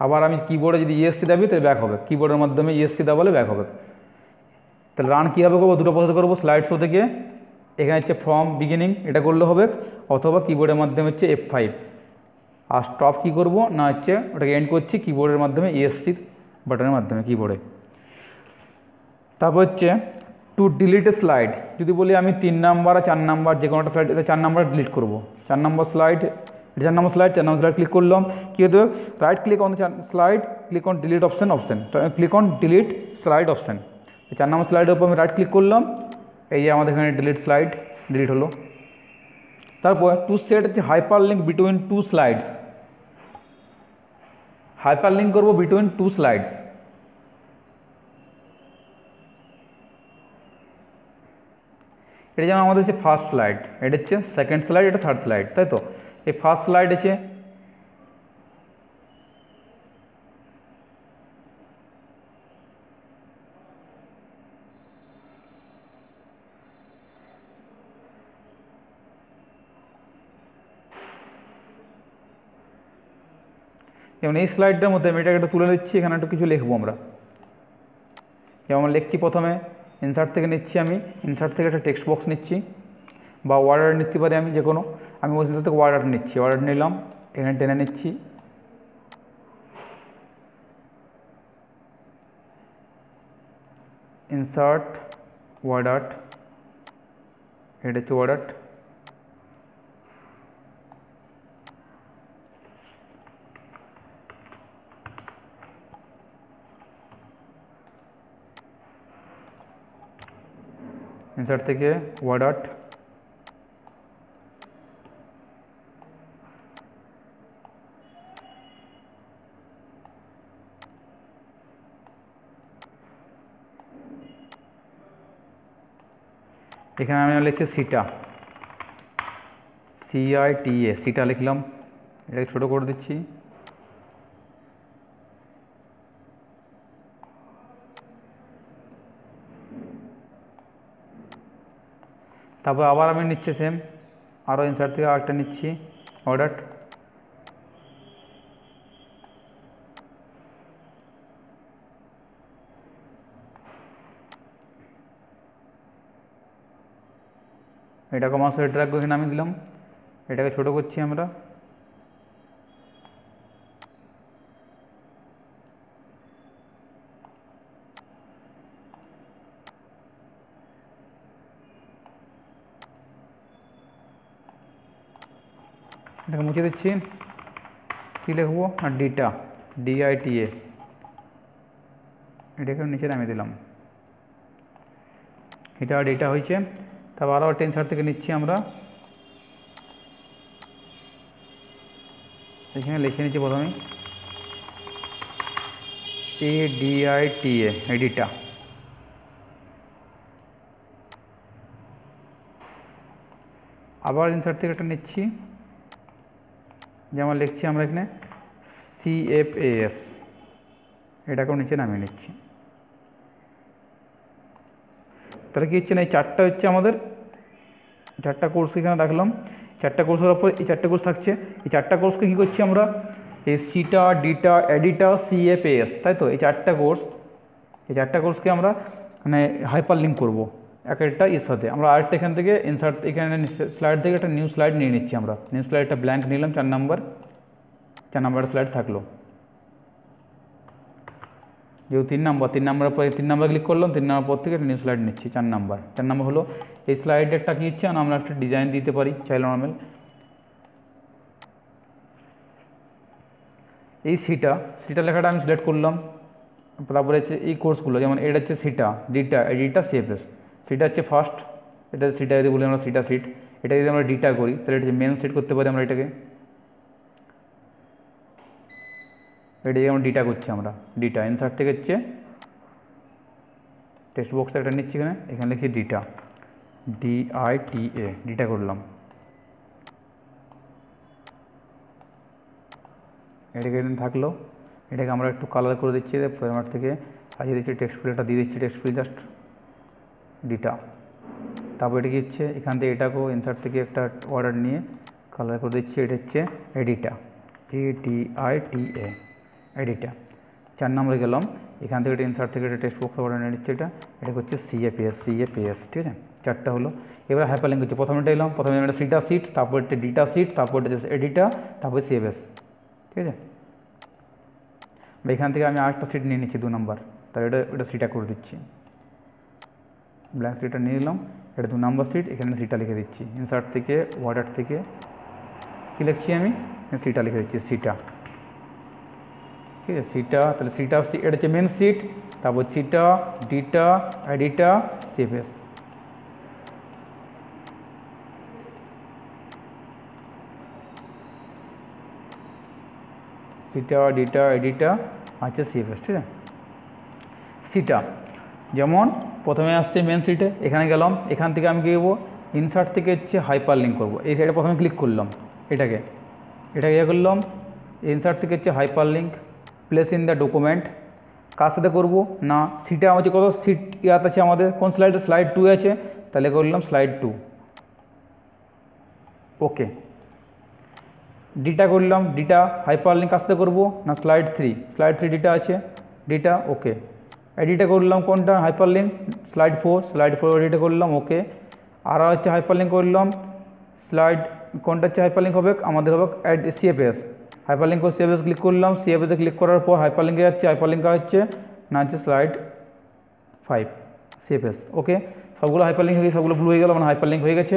আবার আমি কিবোর্ডে যদি ESC দাবি তাহলে ব্যাক হবে, কিবোর্ডের মাধ্যমে ESC দাবালে ব্যাক হবে। তাহলে রান কীভাবে করবো, দুটো প্রসেস করবো, স্লাইড শো থেকে এখানে হচ্ছে ফ্রম বিগিনিং এটা করলে হবে, অথবা কিবোর্ডের মাধ্যমে হচ্ছে F5। আর স্টপ কী করবো না হচ্ছে ওটাকে এন্ড করছি কিবোর্ডের মাধ্যমে ESC বাটনের মাধ্যমে কিবোর্ডে। তারপর হচ্ছে টু ডিলিট এ স্লাইড, যদি বলি আমি 3 নাম্বার আর 4 নাম্বার যে কোনো একটা স্লাইড, 4 নাম্বার ডিলিট করবো, 4 নম্বর স্লাইড, 4 নম্বর স্লাইড, 4 নম্বর স্লাইড ক্লিক করলাম, কী হতে হবে, right click on slide, click on delete option, click on delete slide option. 4 নম্বর স্লাইডের উপর আমি রাইট ক্লিক করলাম, এই যে আমাদের এখানে ডিলিট স্লাইড ডিলিট হলো। তারপর টু সেট হচ্ছে hyper link between 2 slides, hyper link করবো বিটুইন 2 স্লাইডস। এটা যেমন আমাদের হচ্ছে ফার্স্ট স্লাইড, এটা হচ্ছে সেকেন্ড স্লাইড, এটা থার্ড স্লাইড, তাই তো। এই ফার্স্ট স্লাইড আছে, যেমন এই স্লাইডটার মধ্যে আমি এটাকে একটু তুলে নিচ্ছি, এখানে একটু কিছু লিখবো আমরা। যেমন লিখছি প্রথমে ইনসার্ট থেকে নিচ্ছি, আমি ইনসার্ট থেকে একটা টেক্সট বক্স নিচ্ছি, বা ওয়ার্ড নিতে পারি আমি যে কোনো, আমি ওই থেকে ওয়ার্ড নিচ্ছি, ওয়ার্ড নিলাম, এখানে টেনে নিচ্ছি, ইনসার্ট ওয়ার্ড আর্ট, এটা হচ্ছে ওয়ার্ড আর্ট। ইনসার্ট থেকে ওয়ার্ড আর্ট, এখানে আমি লিখছি সিটা, CITA, সিটা লিখলাম, এটাকে ছোটো করে দিচ্ছি। তারপর আবার আমি নিচ্ছি সেম, আরও ইনসার্ট থেকে আরেকটা নিচ্ছি অর্ডার, এটাকে মাউস হেড রাখবো, এখানে আমি দিলাম, এটাকে ছোটো করছি আমরা। এটাকে মুছে দিচ্ছি, কী লিখবো আর ডিটা, DITA, এটাকে নিচে নামিয়ে দিলাম, এটা ডিটা হয়েছে। তারপর আরও টেনসার থেকে নিচ্ছি আমরা, এখানে লিখে নিচ্ছি প্রথমে ADITA, এডিটা। আবার ইনসার্ট থেকে একটা নিচ্ছি, যেমন লিখছি আমরা এখানে CFAS, এটাকেও নিচে নামিয়ে নিচ্ছি। তাহলে কী হচ্ছে না, এই চারটা হচ্ছে আমাদের চারটা কোর্স এখানে রাখলাম। চারটা কোর্সের ওপর এই চারটে কোর্স থাকছে। এই চারটা কোর্সকে কী করছি আমরা, এই সিটা, ডিটা, এডিটা, CFAS, তাই তো? এই চারটা কোর্সকে আমরা মানে হাইপার লিঙ্ক করবো এক একটা এর সাথে। আমরা আরেকটা এখান থেকে ইনসার্ট, এখানে স্লাইড থেকে একটা নিউ স্লাইড নিয়ে নিচ্ছি আমরা। নিউ স্লাইডটা ব্ল্যাঙ্ক নিলাম, 4 নাম্বার স্লাইড থাকলো। যেহেতু 3 নাম্বার পরে 3 নাম্বার ক্লিক করলাম, 3 নাম্বার পর থেকে একটা নিউ স্লাইড নিচ্ছি, 4 নাম্বার হলো। এই স্লাইডেরটা কী হচ্ছে, আমরা একটা ডিজাইন দিতে পারি চাইলে নর্মাল। এই সিটা লেখাটা আমি সিলেক্ট করলাম। তারপরে হচ্ছে এই কোর্সগুলো, যেমন এটা হচ্ছে সিটা, ডিটা, এডিটা, CFS। সিটা হচ্ছে ফার্স্ট, এটা সিটা যদি বলি আমরা সিটা সিট। এটা যদি আমরা ডিটা করি তাহলে এটা মেন সিট করতে পারি আমরা এটাকে যেমন ডিটা করছি আমরা। ডিটা ইনসার্ট থেকে হচ্ছে টেক্সট বক্সে একটা নিচ্ছি, এখানে লিখি ডিটা, DITA, ডিটা করলাম। এটাকে থাকলো, এটাকে আমরা একটু কালার করে দিচ্ছি, ফরম্যাট থেকে সাজিয়ে দিচ্ছি, টেক্সট ফিল্ডটা দিয়ে দিচ্ছি, টেক্সট ফিল্ড জাস্ট ডিটা। তারপর এটা কি হচ্ছে, এখান থেকে এটাকেও ইনসার্ট থেকে একটা অর্ডার নিয়ে কালার করে দিচ্ছি, এটা হচ্ছে এডিটা, ADITA, এডিটা। 4 নম্বরে গেলাম, এখান থেকে এটা ইনসার্ট থেকে একটা টেক্সট বক্স অর্ডার নিয়ে নিচ্ছে, এটা হচ্ছে CFAS, ঠিক আছে? 4টা হলো। এবার হাইপার লিঙ্ক হচ্ছে, প্রথমে এটা এলাম, প্রথমে এটা সিটা সিট, তারপর এটা ডিটা সিট, তারপর এটা এডিটা, তারপর CFS, ঠিক আছে? এখান থেকে আমি আরেকটা সিট নিয়ে নিচ্ছি 2 নম্বর, তাহলে এটা সিটা করে দিচ্ছি। ব্ল্যাঙ্ক সিটটা নিয়ে নিলাম, এটা 2 নম্বর সিট, এখানে সিটা লিখে দিচ্ছি। ইনসার্ট থেকে ওয়ার্ডার থেকে কী লিখছি আমি, সিটা লিখে দিচ্ছি, সিটা, ঠিক আছে? সিটা, তাহলে সিটা এটা হচ্ছে মেন সিট, তারপর সিটা, ডিটা, এডিটা, CFS। সিটা, ডিটা, এডিটা, আচ্ছা CFS, ঠিক আছে? সিটা যেমন প্রথমে আসছে মেন সিটে, এখানে গেলাম, এখান থেকে আমি কী করবো, ইনসার্ট থেকে হচ্ছে হাইপার লিঙ্ক করবো। এই সাইডে প্রথমে ক্লিক করলাম, এটাকে ইয়ে করলাম, ইনসার্ট থেকে হচ্ছে hyperlink, place in the document. কার সাথে করবো না, সিটে হচ্ছে কত সিট ইয়াত আছে আমাদের, কোন স্লাইডে, স্লাইড 2 আছে, তাহলে করলাম স্লাইড 2, ওকে। ডিটা করলাম, ডিটা হাইপার লিঙ্ক কার সাথে করবো না, স্লাইড 3 ডিটা আছে, ডিটা, ওকে। এডিটা করলাম কোনটা, হাইপার লিঙ্ক স্লাইড 4 এডিটা করলাম, ওকে। আর হচ্ছে হাইপার লিঙ্ক করলাম স্লাইড, কোনটা হচ্ছে হাইপার লিঙ্ক হবে আমাদের, হবে CFS। হাইপার লিঙ্ক করে CFS ক্লিক করলাম, CFS ক্লিক করার পর হাইপার লিঙ্কে যাচ্ছে, হাইপার লিঙ্ক হচ্ছে না হচ্ছে স্লাইড 5 CFS, ওকে। সবগুলো হাইপার লিঙ্ক হয়ে সবগুলো ব্লু হয়ে গেল, মানে হাইপার লিঙ্ক হয়ে গেছে।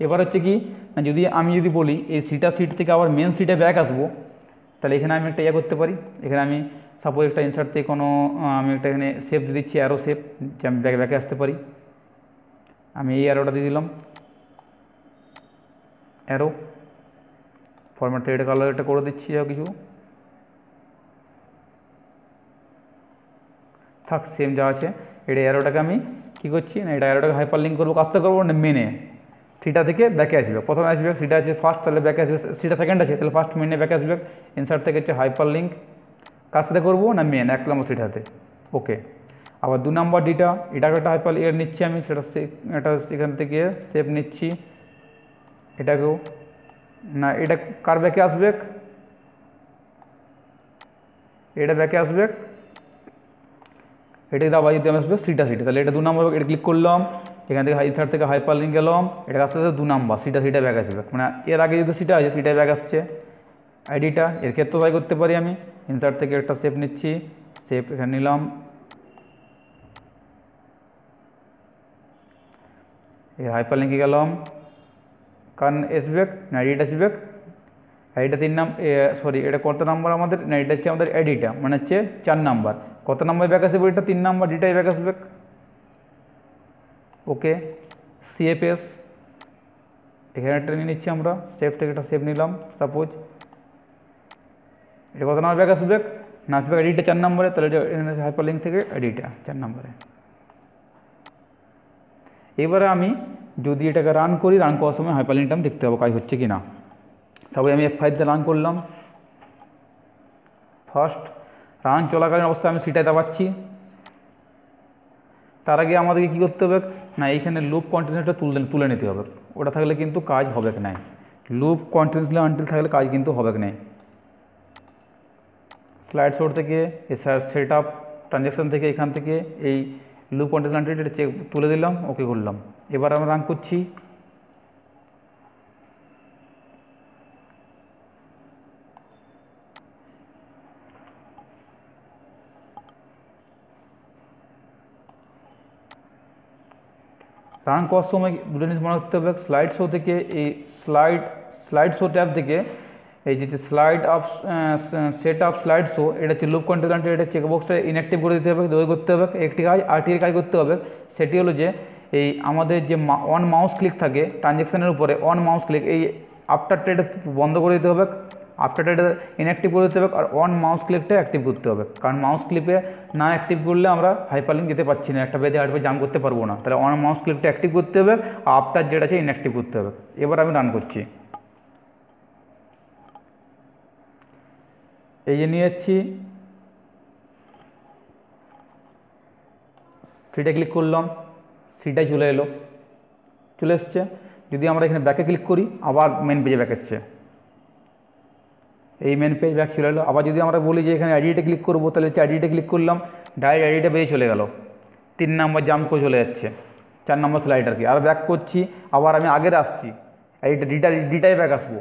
এবার হচ্ছে কি না, আমি যদি বলি এই সিট থেকে আবার মেন সিটে ব্যাক আসবো, তাহলে এখানে আমি একটা করতে পারি। এখানে আমি সাপোজ একটা ইনসার্ট থেকে কোনো আমি একটা এখানে শেপ দিয়ে দিচ্ছি, অ্যারো শেপ, যে আমি ব্যাকে আসতে পারি। আমি এই অ্যারোটা দিয়ে দিলাম, অ্যারো ফরম্যাট থেকে এটা কালার করে দিচ্ছি, আর কিছু থাক সেম যা আছে। এটা অ্যারোটাকে আমি কী করছি না, এটা অ্যারোটাকে হাইপার লিঙ্ক করবো, কাজটা করবো না মেনে, সিটা থেকে ব্যাকে আসবে, প্রথমে আসবে সিটা আছে ফার্স্ট, তাহলে ব্যাকে আসবে, সিটা সেকেন্ড আছে তাহলে ফার্স্ট মেনে ব্যাকে আসবে। ইনসার্ট থেকে হচ্ছে হাইপার লিঙ্ক কার সাথে করবো না, মেন 1 নম্বর সিটাতে, ওকে। আবার 2 নম্বর ডিটা, এটাকে একটা হাইপার নিচ্ছি আমি, সেটা এটা এখান থেকে শেপ নিচ্ছি, এটাকেও না, এটা কার ব্যাকে আসবে, এটা ব্যাকে আসবে, এটাকে আবার যদি আসবে সিটা, তাহলে এটা 2 নম্বর, এটা ক্লিক করলাম, এখান থেকে ইনসার্ট থেকে হাইপার লিঙ্ক গেলাম, এটা আসতে 2 নম্বর সিটা ব্যাক আসবে, মানে এর আগে যদি সিটা আছে সিটায় ব্যাক আসছে। এডিটা, এর ক্ষেত্রে তাই করতে পারি আমি, ইনসার্ট থেকে একটা শেপ নিচ্ছি, শেপ এখানে নিলাম, এই হাইপার লিঙ্কে গেলাম, কারণ আসবে না এডিট আসবে, এডিটা 3 নম্বর, সরি এটা কত নাম্বার আমাদের না, এটা হচ্ছে আমাদের এডিটা, মানে হচ্ছে 4 নাম্বার। কত নম্বর ব্যাক আসবে, এটা 3 নম্বর ডিটাই ব্যাক আসবে, ওকে। CFS এখানে একটা নিয়ে নিচ্ছি আমরা, শেপ থেকে একটা শেপ নিলাম, সাপোজ এটা কত নম্বর ব্যাক আসবে না, আসবে এডিটা 4 নম্বরে, তাহলে এটা হাইপার লিঙ্ক থেকে এডিটা 4 নম্বরে। এবারে আমি যদি এটাকে রান করি, রান করার সময় হাইপারলিংকটা আমি দেখতে পাবো কাজ হচ্ছে কি না। তারপরে আমি F5 দিয়ে রান করলাম। ফার্স্ট রান চলাকালীন অবস্থায় আমি সিটাই দাবাচ্ছি। তার আগে আমাদেরকে কী করতে হবে না, এইখানে লুপ কন্টিনিউসটা তুলে নিতে হবে। ওটা থাকলে কিন্তু কাজ হবে না। লুপ কন্টিনিউসলি আনটিল থাকলে কাজ কিন্তু হবে না। স্লাইড শো থেকে সেট আপ ট্রানজ্যাকশান থেকে এখান থেকে এই লুপ কন্টিনিউসলি আনটিল এটা চেক তুলে দিলাম, ওকে করলাম। এবার আমরা রান করছি। রান করার সময় দুটো জিনিস মনে রাখতে হবে, স্লাইড শো থেকে এই স্লাইড শো ট্যাব থেকে এই যে slide up set up slide show, এটা হচ্ছে লুপ কন্টিনিউসলি এটা চেকবক্সটা ইনঅ্যাক্টিভ করে দিতে হবে, দই করতে হবে। একটি কাজ আরটির কাজ করতে হবে, সেটি হলো যে এই আমাদের যে অন মাউস ক্লিক থাকে ট্রানজ্যাকশানের উপরে, অন মাউস ক্লিক এই আফটারটা এটা বন্ধ করে দিতে হবে, আফটারটা এটা ইনঅ্যাক্টিভ করে দিতে হবে, আর অন মাউস ক্লিকটা অ্যাক্টিভ করতে হবে। কারণ মাউস ক্লিপে না অ্যাক্টিভ করলে আমরা হাইপারলিংক যেতে পারছি না, একটা পেজে আরেকটা জাম্প করতে পারবো না। তাহলে অন মাউস ক্লিকটা অ্যাক্টিভ করতে হবে, আর আফটার যেটা আছে ইনঅ্যাক্টিভ করতে হবে। এবার আমি রান করছি। এই যে নিয়ে যাচ্ছি, সিটা ক্লিক করলাম, সিটাই চলে এসছে। যদি আমরা এখানে ব্যাকে ক্লিক করি, আবার মেন পেজে ব্যাক এসছে, এই মেন পেজ ব্যাক চলে এলো। আবার যদি আমরা বলি যে এখানে এডিটে ক্লিক করবো, তাহলে এডিটে ক্লিক করলাম, ডাইরেক্ট এডিটে পেজে চলে গেল, 3 নম্বর জাম্প করে চলে যাচ্ছে, 4 নম্বর স্লাইড আর কি। আর ব্যাক করছি, আবার আমি আগের আসছি, ডিটাই ব্যাক আসবো,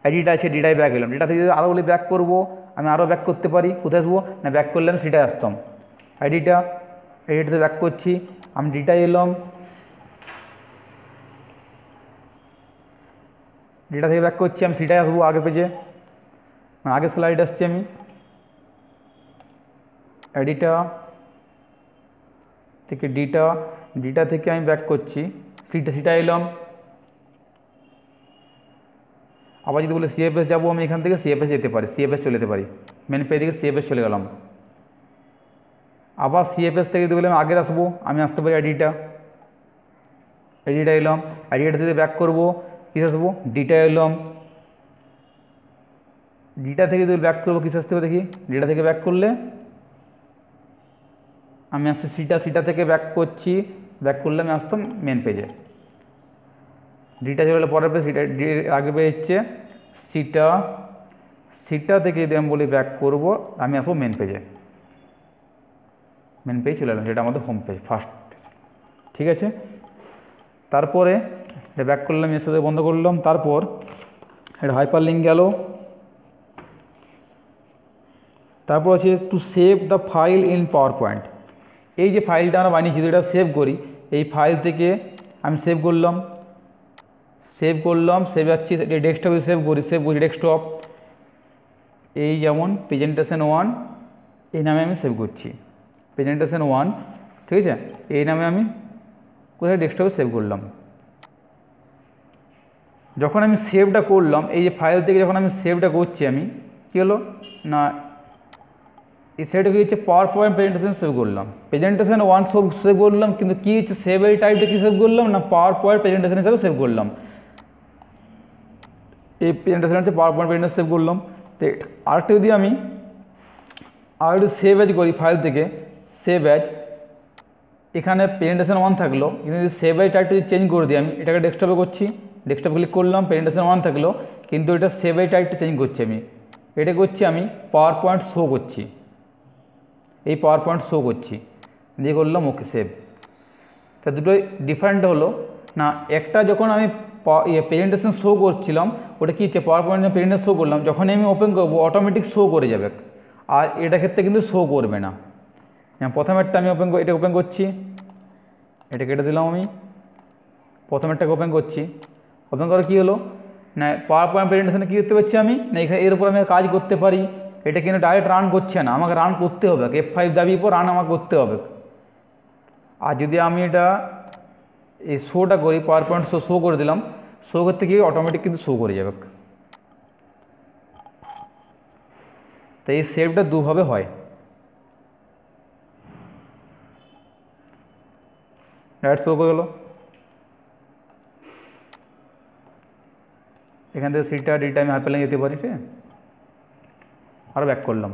এডিট আছে ডিটাই ব্যাক এলাম। ডিটা থেকে যদি আরও বলি ব্যাক করবো, আমি আরও ব্যাক করতে পারি। কোথায় আসবো না, ব্যাক করলে আমি সিটাই আসতাম, এডিটে ব্যাক করছি, আমি ডিটাই এলাম, ডিটা থেকে ব্যাক করছি, আমি সিটাই আসবো আগে পেজে, আগে স্লাইড আসছি। আমি এডিটা থেকে ডিটা থেকে আমি ব্যাক করছি, সিটা এলাম। আবার যদি বলে সিএফএস যাবো, আমি এখান থেকে সিএফএস যেতে পারি, সিএফএস চলে যেতে পারি, মেন পেজ থেকে সিএফএস চলে গেলাম। আবার সিএফএস থেকে যদি বলে আমি আগের আসবো, আমি আসতে পারি এডিটা এলাম, এডিটা থেকে ব্যাক করবো, কিসে আসবো ডিটা এলাম, ডিটা থেকে যদি ব্যাক করবো কিসে আসতে হবে দেখি, ডিটা থেকে ব্যাক করলে আমি আসছি সিটা থেকে ব্যাক করছি, ব্যাক করলে আমি আসতাম মেন পেজে। ডিটা চলে গেলে পরের পেজ, আগে পেজ হচ্ছে সিটা থেকে যদি আমি বলি ব্যাক করবো, আমি আসবো মেন পেজে, মেন পেজ চলে এলাম, যেটা আমাদের হোম পেজ ফার্স্ট। ঠিক আছে, তারপরে এটা ব্যাক করলাম, এর সাথে বন্ধ করলাম। তারপর এটা হাইপারলিংক গেল। তারপর আছে to save the file in power point. এই যে ফাইলটা আমরা বানিয়েছি, এটা সেভ করি, এই ফাইল থেকে আমি সেভ করলাম, সেভ যাচ্ছি ডেস্কটপে সেভ করি ডেস্কটপ, এই যেমন প্রেজেন্টেশন 1 এই নামে আমি সেভ করছি, প্রেজেন্টেশন 1, ঠিক আছে, এই নামে আমি কোথায় ডেস্কটপে সেভ করলাম। যখন আমি সেভটা করলাম, এই যে ফাইল থেকে যখন আমি সেভটা করছি, আমি কী হলো না, এই সেভটা কী হচ্ছে পাওয়ার পয়েন্ট প্রেজেন্টেশন সেভ করলাম, প্রেজেন্টেশন 1 সেভ করলাম, কিন্তু কী হচ্ছে সেভ এই টাইপটা কী সেভ করলাম না, পাওয়ার পয়েন্ট প্রেজেন্টেশন হিসাবে সেভ করলাম। এই প্রেজেন্টেশন হচ্ছে পাওয়ার পয়েন্ট প্রেজেন্টেশন সেভ করলাম। তো আরেকটা যদি আমি আরেকটু সেভ অ্যাজ করি, ফাইল থেকে সেভ অ্যাজ, এখানে প্রেজেন্টেশন 1 থাকলো, কিন্তু যদি সেভ অ্যাজ টাইপটা যদি চেঞ্জ করে দিই, আমি এটাকে ডেস্কটপে করছি, ডেস্কটপ ক্লিক করলাম, প্রেজেন্টেশন 1 থাকলো, কিন্তু এটা সেভ অ্যাজ টাইপটা চেঞ্জ করছি, আমি এটা করছি, আমি পাওয়ার পয়েন্ট শো করছি, এই পাওয়ার পয়েন্ট শো করছি, দিয়ে করলাম ওকে সেভ। তা দুটোই ডিফারেন্ট হলো না, একটা যখন আমি প্রেজেন্টেশন শো করছিলাম, ওটা কী হচ্ছে পাওয়ার পয়েন্ট প্রেজেন্টেশন শো করলাম, যখন আমি ওপেন করবো অটোমেটিক শো করে যাবে, আর এটা ক্ষেত্রে কিন্তু শো করবে না। প্রথমেরটা আমি এটা ওপেন করছি, এটা কেটে দিলাম, আমি প্রথমেরটাকে ওপেন করছি, ওপেন করে কী হলো না, পাওয়ার পয়েন্ট প্রেজেন্টেশনে কী করতে পারছি আমি না, এখানে এর উপর আমি কাজ করতে পারি। এটা কিন্তু ডাইরেক্ট রান করছে না, আমাকে রান করতে হবে, F5 দাবির পর রান আমাকে করতে হবে। আর যদি আমি এটা এই শোটা করি, পাওয়ার পয়েন্ট শো করে দিলাম, শো করতে গিয়ে অটোমেটিক কিন্তু শো করে যাবে। তো এই সেভটা দুভাবে হয়, ডাইরেক্ট শো করে গেলো, এখান থেকে সিটা ডিটা আমি হাইপারলিঙ্ক যেতে পারি, ঠিক আছে। আরও ব্যাক করলাম।